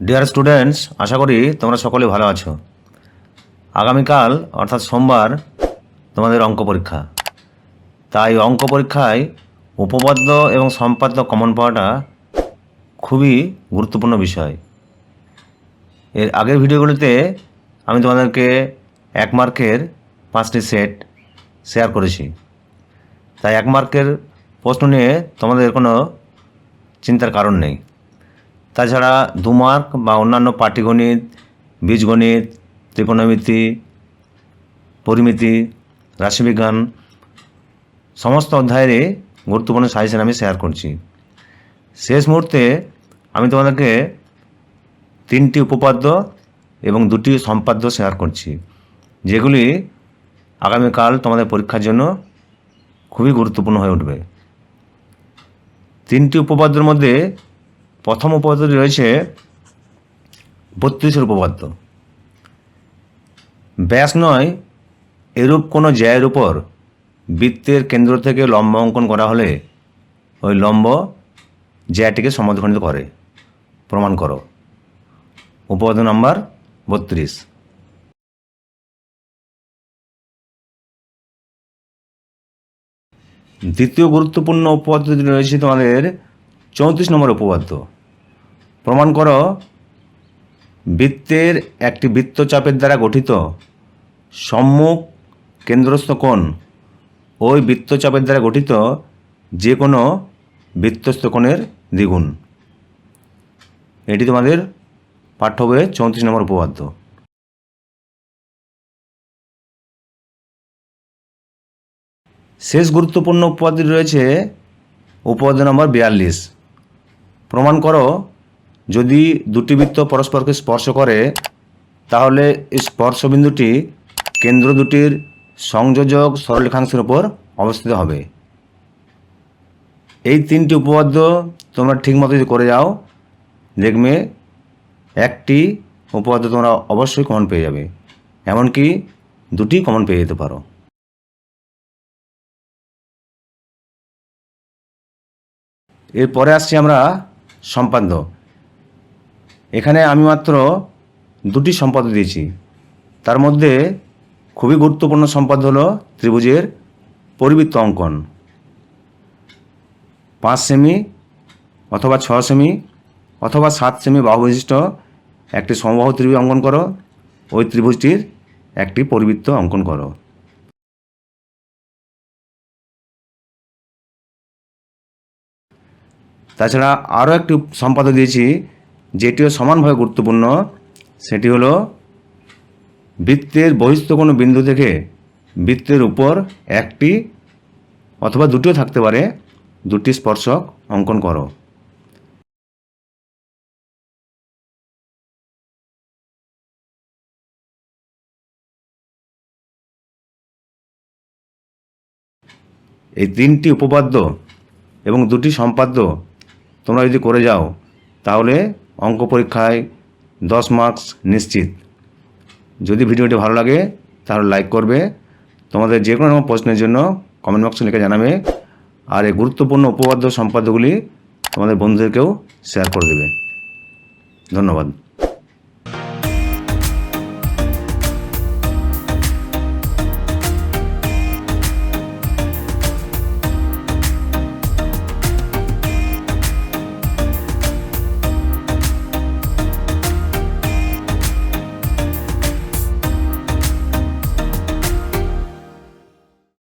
Dear students, আশা করি তোমরা সকলে ভালো আছো। আগামীকাল অর্থাৎ সোমবার তোমাদের অঙ্ক পরীক্ষা। তাই অঙ্ক পরীক্ষায় উপপাদ্য এবং সম্পাদ্য কমন পাওয়াটা খুবই গুরুত্বপূর্ণ বিষয়। এর আগের ভিডিওগুলিতে আমি তোমাদেরকে 1 মার্কের 5টি সেট শেয়ার করেছি। তাই 1 মার্কের প্রশ্ন নিয়ে তোমাদের কোনো চিন্তার কারণ নেই। তাছাড়া 2 মার্ক বা অন্যান্য পাটিগণিত, বীজগণিত, ত্রিকোণমিতি, পরিমিতি, রাশিবিজ্ঞান সমস্ত অধ্যায়েরই গুরুত্বপূর্ণ সাজেশন আমি শেয়ার করছি। শেষ মুহূর্তে আমি তোমাদেরকে 3টি উপপাদ্য এবং 2টি সম্পাদ্য শেয়ার করছি, যেগুলি আগামীকাল তোমাদের পরীক্ষার জন্য খুবই গুরুত্বপূর্ণ হয়ে উঠবে। 3টি উপপাদ্যের মধ্যে প্রথম উপপাদ্যটি রয়েছে 32 উপপাদ্য। ব্যাস নয় এরূপ কোনো জ্যায়ের উপর বৃত্তের কেন্দ্র থেকে লম্ব অঙ্কন করা হলে ওই লম্ব জ্যাটিকে সমদ্বিখণ্ডিত করে, প্রমাণ করো। উপপাদ্য নাম্বার 32। দ্বিতীয় গুরুত্বপূর্ণ উপপাদ্যটি রয়েছে তোমাদের 34 নম্বর উপপাদ্য। প্রমাণ করো বৃত্তের একটি বৃত্তচাপের দ্বারা গঠিত সম্মুখ কেন্দ্রস্থ কোণ ওই বৃত্তচাপের দ্বারা গঠিত যে কোনো বৃত্তস্থ কোণের দ্বিগুণ। এটি তোমাদের পাঠ্য বইয়ে 34 নম্বর উপপাদ্য। শেষ গুরুত্বপূর্ণ উপপাদ্যটি রয়েছে উপপাদ্য নম্বর 42। প্রমাণ করো যদি দুটি বৃত্ত পরস্পরকে স্পর্শ করে তাহলে এই স্পর্শবিন্দুটি কেন্দ্র দুটির সংযোজক সরলরেখাংশের উপর অবস্থিত হবে। এই 3টি উপপাদ্য তোমরা ঠিকমতো যদি করে যাও, দেখবে একটি উপপাদ্য তোমরা অবশ্যই কমন পেয়ে যাবে, এমনকি 2টি কমন পেয়ে যেতে পারো। এরপরে আসছি আমরা সম্পাদ্য। এখানে আমি মাত্র 2টি সম্পাদ্য দিয়েছি। তার মধ্যে খুবই গুরুত্বপূর্ণ সম্পাদ্য হলো ত্রিভুজের পরিবৃত্ত অঙ্কন। 5 সেমি অথবা 6 সেমি অথবা 7 সেমি বাহু বিশিষ্ট একটি সমবাহু ত্রিভুজ অঙ্কন করো, ওই ত্রিভুজটির একটি পরিবৃত্ত অঙ্কন করো। তাছাড়া আরও একটি সম্পাদ্য দিয়েছি যেটিও সমানভাবে গুরুত্বপূর্ণ, সেটি হলো বৃত্তের বহিস্থ কোনো বিন্দু থেকে বৃত্তের উপর একটি অথবা 2টিও থাকতে পারে 2টি স্পর্শক অঙ্কন করো। এই 3টি উপপাদ্য এবং 2টি সম্পাদ্য তোমরা যদি করে যাও তাহলে অঙ্ক পরীক্ষায় 10 মার্কস নিশ্চিত। যদি ভিডিওটি ভালো লাগে তাহলে লাইক করবে, তোমাদের যে কোনো প্রশ্নের জন্য কমেন্ট বক্সে লিখে জানাবে, আর এই গুরুত্বপূর্ণ উপপাদ্য সম্পাদ্যগুলি তোমাদের বন্ধুদেরকেও শেয়ার করে দেবে। ধন্যবাদ।